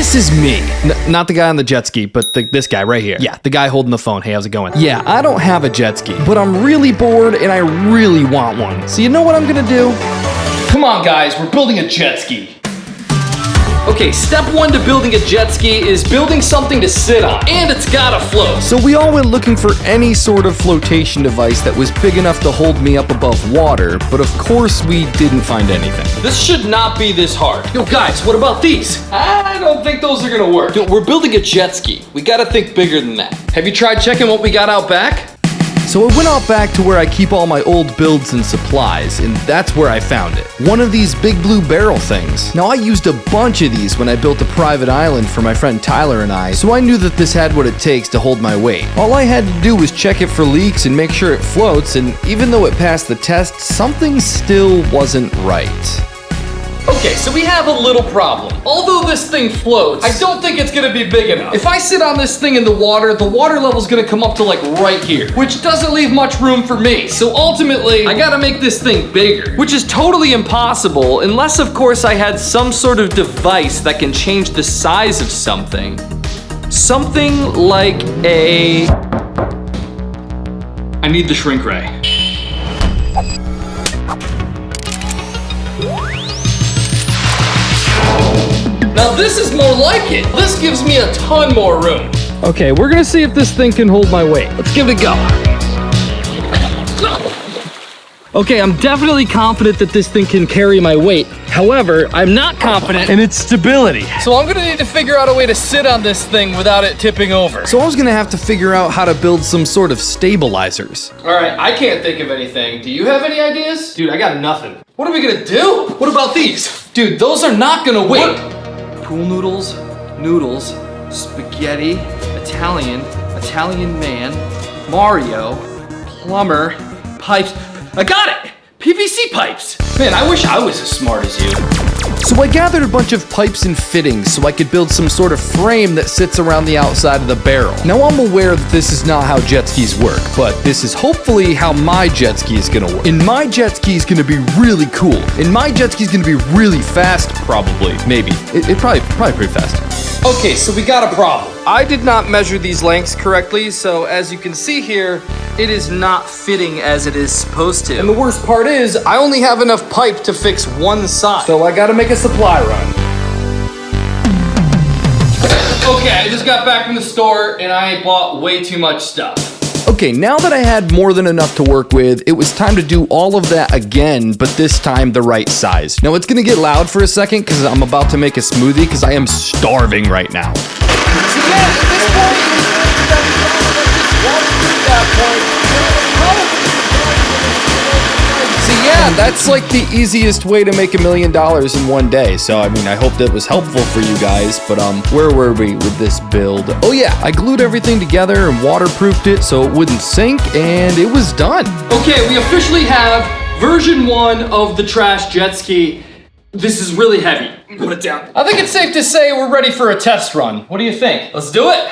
this is me. Not the guy on the jet ski, but this guy right here. Yeah, the guy holding the phone. Hey, how's it going? Yeah, I don't have a jet ski, but I'm really bored and I really want one. So you know what I'm gonna do? Come on, guys, we're building a jet ski. Okay, step one to building a jet ski is building something to sit on, and it's gotta float. So we all went looking for any sort of flotation device that was big enough to hold me up above water, but of course we didn't find anything. This should not be this hard. Yo, guys, what about these? I don't think those are gonna work. Yo, we're building a jet ski. We gotta think bigger than that. Have you tried checking what we got out back? So I went out back to where I keep all my old builds and supplies, and that's where I found it. One of these big blue barrel things. Now I used a bunch of these when I built a private island for my friend Tyler and I, so I knew that this had what it takes to hold my weight. All I had to do was check it for leaks and make sure it floats, and even though it passed the test, something still wasn't right. Okay, so we have a little problem. Although this thing floats, I don't think it's gonna be big enough. If I sit on this thing in the water level's gonna come up to like right here, which doesn't leave much room for me. So ultimately, I gotta make this thing bigger, which is totally impossible unless of course I had some sort of device that can change the size of something. Something like I need the shrink ray. Now this is more like it. This gives me a ton more room. Okay, we're gonna see if this thing can hold my weight. Let's give it a go. Okay, I'm definitely confident that this thing can carry my weight. However, I'm not confident in its stability. So I'm gonna need to figure out a way to sit on this thing without it tipping over. So I was gonna have to figure out how to build some sort of stabilizers. All right, I can't think of anything. Do you have any ideas? Dude, I got nothing. What are we gonna do? What about these? Dude, those are not gonna wait. Pool noodles, spaghetti, Italian man, Mario, plumber, pipes. I got it! PVC pipes! Man, I wish I was as smart as you. So I gathered a bunch of pipes and fittings so I could build some sort of frame that sits around the outside of the barrel. Now I'm aware that this is not how jet skis work, but this is hopefully how my jet ski is gonna work. And my jet ski is gonna be really cool. And my jet ski is gonna be really fast, probably, maybe. It probably pretty fast. Okay, so we got a problem. I did not measure these lengths correctly, so as you can see here, it is not fitting as it is supposed to. And the worst part is, I only have enough pipe to fix one side. So I gotta make a supply run. Okay, I just got back from the store and I bought way too much stuff. Okay, now that I had more than enough to work with, it was time to do all of that again, but this time the right size. Now it's gonna get loud for a second because I'm about to make a smoothie because I am starving right now. So yeah, at this See, yeah, that's like the easiest way to make $1 million in one day. So, I mean, I hope that was helpful for you guys. But, where were we with this build? Oh yeah, I glued everything together and waterproofed it so it wouldn't sink, and it was done. Okay, we officially have version 1 of the trash jet ski. This is really heavy. Put it down. I think it's safe to say we're ready for a test run. What do you think? Let's do it.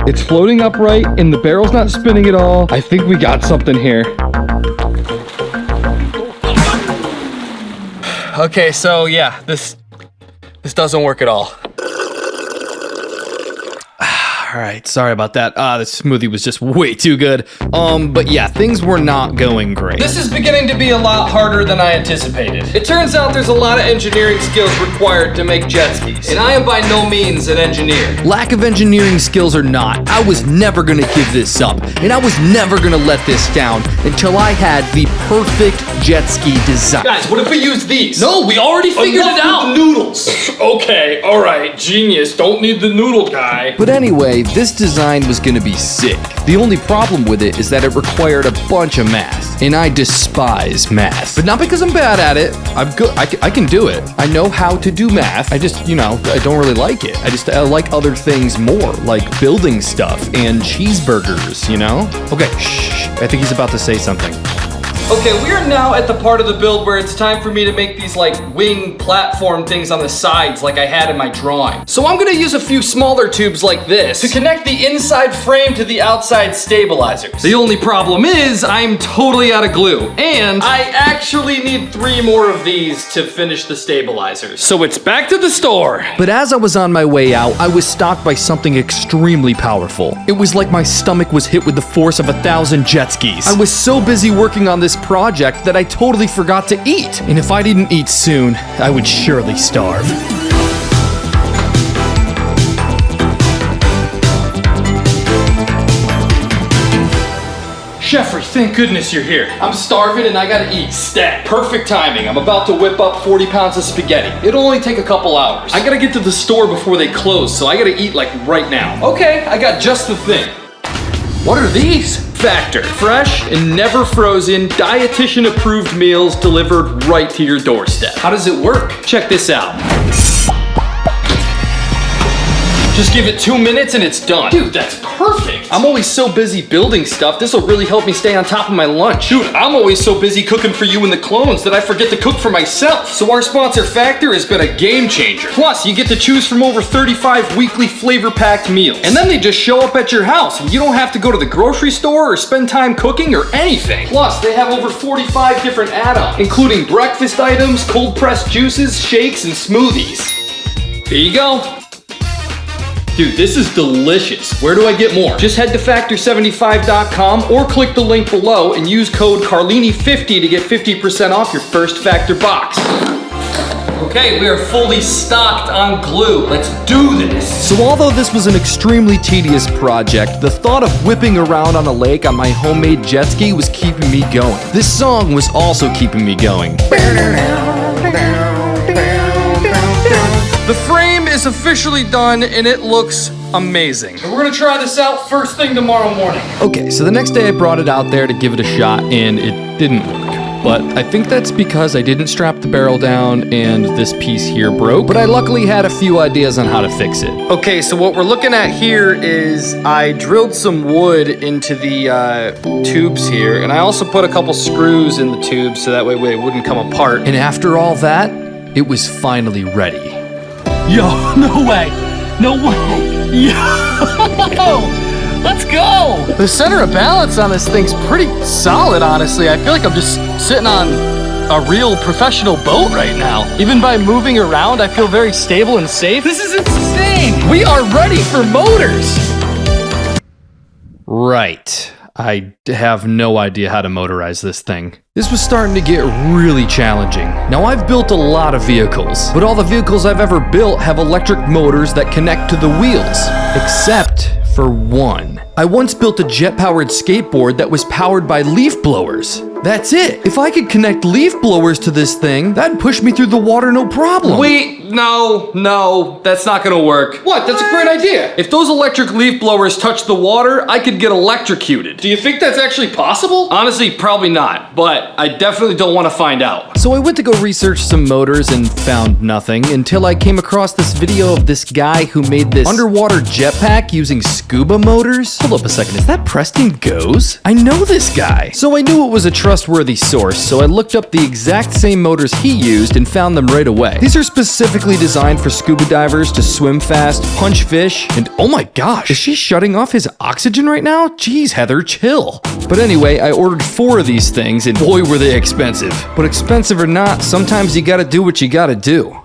It's floating upright and the barrel's not spinning at all. I think we got something here. Okay, so yeah, this doesn't work at all. All right, sorry about that. The smoothie was just way too good. But yeah, things were not going great. This is beginning to be a lot harder than I anticipated. It turns out there's a lot of engineering skills required to make jet skis, and I am by no means an engineer. Lack of engineering skills or not, I was never gonna give this up, and I was never gonna let this down until I had the perfect jet ski design. Guys, what if we use these? No, we already figured it out. With the noodles. Okay, all right, genius. Don't need the noodle guy. But anyway, this design was gonna be sick. The only problem with it is that it required a bunch of math, and I despise math. But not because I'm bad at it. I'm good. I can do it. I know how to do math. I just, I don't really like it. I like other things more, like building stuff and cheeseburgers, Okay, shh. I think he's about to say something. Okay, we are now at the part of the build where it's time for me to make these like wing platform things on the sides like I had in my drawing. So I'm gonna use a few smaller tubes like this to connect the inside frame to the outside stabilizers. The only problem is I'm totally out of glue, and I actually need 3 more of these to finish the stabilizers. So it's back to the store. But as I was on my way out, I was stalked by something extremely powerful. It was like my stomach was hit with the force of 1,000 jet skis. I was so busy working on this project that I totally forgot to eat. And if I didn't eat soon, I would surely starve. Jeffrey, thank goodness you're here. I'm starving and I gotta eat stat. Perfect timing. I'm about to whip up 40 pounds of spaghetti. It'll only take a couple hours. I gotta get to the store before they close, so I gotta eat like right now. Okay, I got just the thing. What are these? Factor. Fresh and never frozen, dietitian approved meals delivered right to your doorstep. How does it work? Check this out. Just give it 2 minutes and it's done. Dude, that's perfect. I'm always so busy building stuff. This will really help me stay on top of my lunch. Dude, I'm always so busy cooking for you and the clones that I forget to cook for myself. So our sponsor Factor has been a game changer. Plus, you get to choose from over 35 weekly flavor-packed meals. And then they just show up at your house and you don't have to go to the grocery store or spend time cooking or anything. Plus, they have over 45 different add-ons, including breakfast items, cold-pressed juices, shakes, and smoothies. Here you go. Dude, this is delicious. Where do I get more? Just head to factor75.com or click the link below and use code Carlini50 to get 50% off your first Factor box. Okay, we are fully stocked on glue. Let's do this. So although this was an extremely tedious project, the thought of whipping around on a lake on my homemade jet ski was keeping me going. This song was also keeping me going. The frame is officially done and it looks amazing. And we're gonna try this out first thing tomorrow morning. Okay, so the next day I brought it out there to give it a shot and it didn't work. But I think that's because I didn't strap the barrel down and this piece here broke. But I luckily had a few ideas on how to fix it. Okay, so what we're looking at here is I drilled some wood into the tubes here. And I also put a couple screws in the tubes so that way they wouldn't come apart. And after all that, it was finally ready. Yo, no way. No way. Yo, let's go. The center of balance on this thing's pretty solid, honestly. I feel like I'm just sitting on a real professional boat right now. Even by moving around, I feel very stable and safe. This is insane. We are ready for motors. Right. I have no idea how to motorize this thing. This was starting to get really challenging. Now I've built a lot of vehicles, but all the vehicles I've ever built have electric motors that connect to the wheels, except for one. I once built a jet-powered skateboard that was powered by leaf blowers. That's it. If I could connect leaf blowers to this thing, that'd push me through the water no problem. Wait, no, that's not gonna work. What? That's a great idea. If those electric leaf blowers touch the water, I could get electrocuted. Do you think that's actually possible? Honestly, probably not, but I definitely don't want to find out. So I went to go research some motors and found nothing until I came across this video of this guy who made this underwater jetpack using scuba motors. Hold up a second, is that Preston Goes? I know this guy. So I knew it was a trustworthy source, so I looked up the exact same motors he used and found them right away. These are specifically designed for scuba divers to swim fast, punch fish, and oh my gosh, is she shutting off his oxygen right now? Jeez, Heather, chill. But anyway, I ordered 4 of these things, and boy were they expensive. But expensive or not, sometimes you gotta do what you gotta do.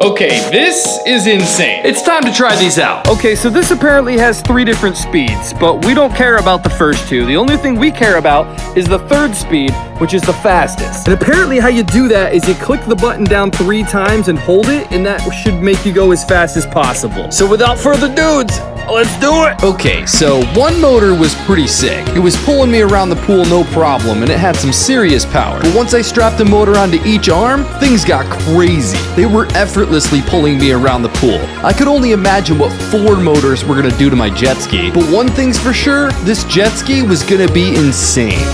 Okay, this is insane. It's time to try these out. Okay, so this apparently has 3 different speeds, but we don't care about the first 2. The only thing we care about is the 3rd speed, which is the fastest. And apparently how you do that is you click the button down 3 times and hold it, and that should make you go as fast as possible. So without further dudes, let's do it. Okay, so one motor was pretty sick. It was pulling me around the pool no problem, and it had some serious power. But once I strapped the motor onto each arm, things got crazy. They were effortlessly pulling me around the pool. I could only imagine what 4 motors were gonna do to my jet ski. But one thing's for sure, this jet ski was gonna be insane.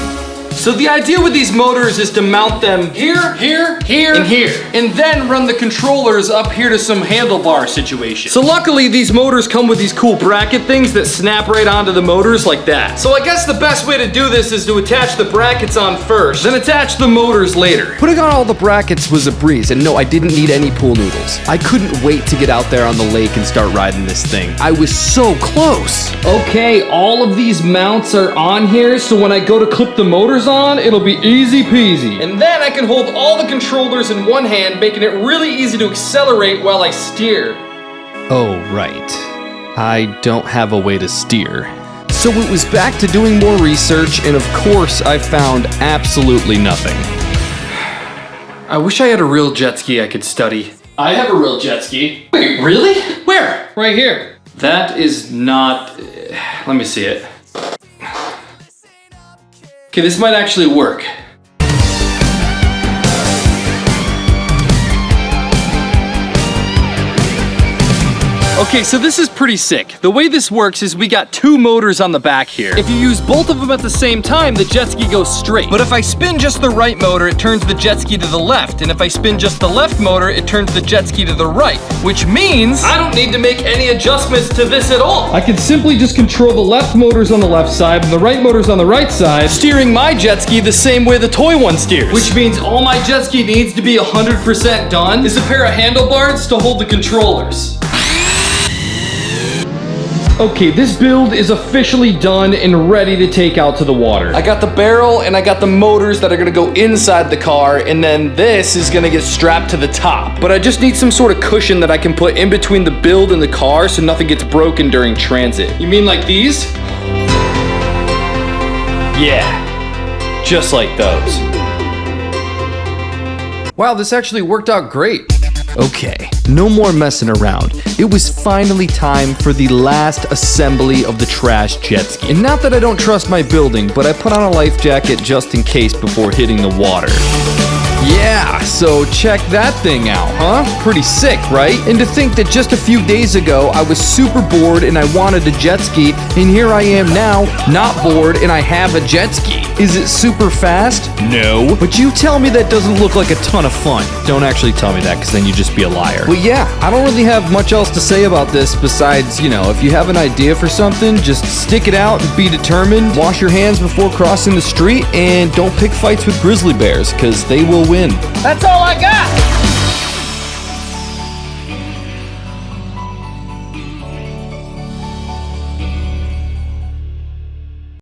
So the idea with these motors is to mount them here, here, here, and here, and then run the controllers up here to some handlebar situation. So luckily these motors come with these cool bracket things that snap right onto the motors like that. So I guess the best way to do this is to attach the brackets on first, then attach the motors later. Putting on all the brackets was a breeze, and no, I didn't need any pool noodles. I couldn't wait to get out there on the lake and start riding this thing. I was so close. Okay, all of these mounts are on here, so when I go to clip the motors on, it'll be easy peasy. And then I can hold all the controllers in one hand, making it really easy to accelerate while I steer. Oh, right. I don't have a way to steer. So it was back to doing more research, and of course, I found absolutely nothing. I wish I had a real jet ski I could study. I have a real jet ski. Wait, really? Where? Right here. That is not... Let me see it. Okay, this might actually work. Okay, so this is pretty sick. The way this works is we got two motors on the back here. If you use both of them at the same time, the jet ski goes straight. But if I spin just the right motor, it turns the jet ski to the left. And if I spin just the left motor, it turns the jet ski to the right. Which means I don't need to make any adjustments to this at all. I can simply just control the left motors on the left side and the right motors on the right side, steering my jet ski the same way the toy one steers. Which means all my jet ski needs to be 100% done is a pair of handlebars to hold the controllers. Okay, this build is officially done and ready to take out to the water. I got the barrel and I got the motors that are gonna go inside the car, and then this is gonna get strapped to the top. But I just need some sort of cushion that I can put in between the build and the car so nothing gets broken during transit. You mean like these? Yeah, just like those. Wow, this actually worked out great. Okay, no more messing around. It was finally time for the last assembly of the trash jet ski. And not that I don't trust my building, but I put on a life jacket just in case before hitting the water. Yeah, so check that thing out, huh? Pretty sick, right? And to think that just a few days ago, I was super bored and I wanted a jet ski, and here I am now, not bored, and I have a jet ski. Is it super fast? No. But you tell me that doesn't look like a ton of fun. Don't actually tell me that, because then you'd just be a liar. But yeah, I don't really have much else to say about this besides, you know, if you have an idea for something, just stick it out and be determined. Wash your hands before crossing the street, and don't pick fights with grizzly bears, because they will win. That's all I got.